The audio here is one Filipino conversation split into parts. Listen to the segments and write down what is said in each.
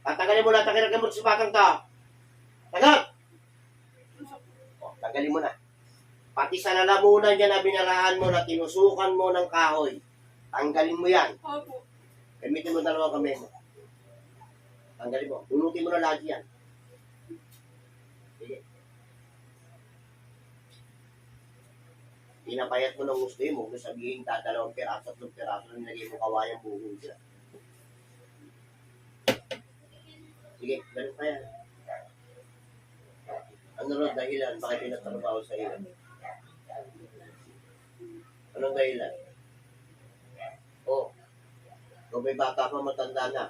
Tatanggalin mo na, takiragan mo sa bakang to. Tagal! O, tanggalin mo na. Pati sa lalamunan niya na binarahan mo na tinusukan mo ng kahoy. Tanggalin mo yan. Opo. Gamitin mo dalawang kamay mo. Tanggalin mo. Bunutin mo na lahat yan. Sige. Pinapayat mo ng gusto mo. Kung sabihin dadalawang piraso, 3 piraso na nilagay mo kawayang buhong siya. Sige, ganun pa yan. Ano rin dahilan? Bakit pinatrabaho sa iyo? Anong dahilan? Oh, kung may bata pa, matanda na.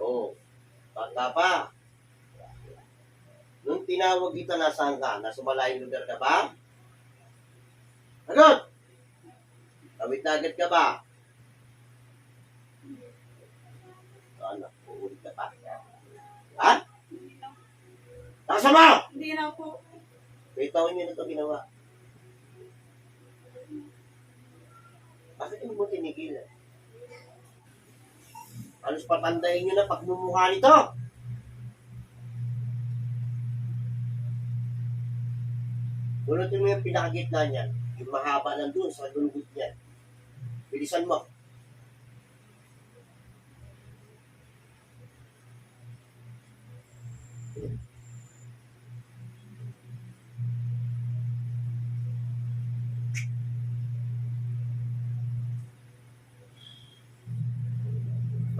Oh, bata pa. Nung tinawag kita, nasaan ka? Nasa malayong lugar ka ba? Agad! Tawid na agad ka ba? Ano? Uulit ka pa? Ha? Nasa mo! Hindi na po. Ito nyo na ito ginawa. Bakit hindi mo tinigilan? Alos patandayin nyo na pagmumukha nito. Bunutin mo yung pinakagitna niyan. Yung mahaba nandun sa dulgot niyan. Bilisan mo.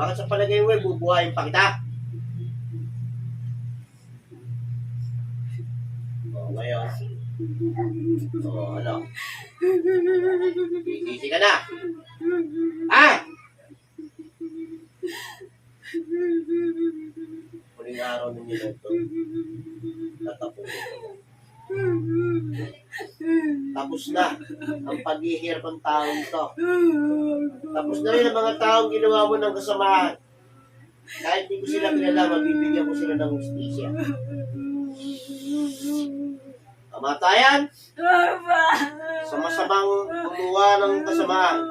Bakit sa palagay mo, bubuhayin pa kita? O, ngayon. O, ano? Sisi ka na. Ha? Huling araw ninyo na ito. Tatapusin ko. Tapos na ang paghihirap ng taong ito. Tapos na rin ang mga taong ginawa mo ng kasamahan. Kahit hindi ko sila kilala, mabibigyan ko sila ng justisya. Kamatayan sa masamang gumawa ng kasamahan.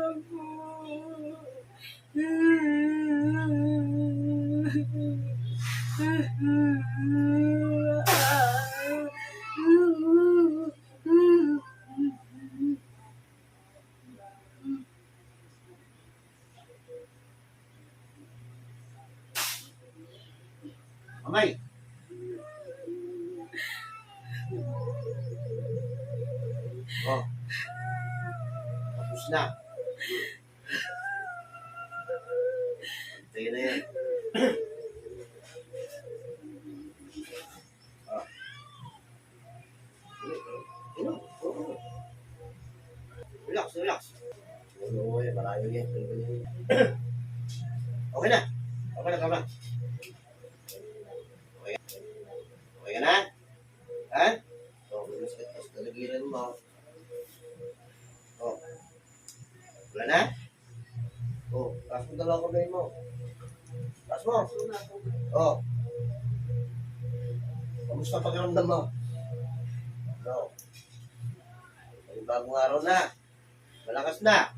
Amay. Oh. Tapos na. Tayo na yan. Ah. Relax, relax. Oo, malayo yan. Okay na. Okay na, tama. Okay ka na? Ha? O, masakit pa sa talagiran mo. O. Wala na? O, taas mo dalawang kamay mo. Taas mo. O. Kamusta pakiramdam mo? O. May bagong araw na. Malakas na.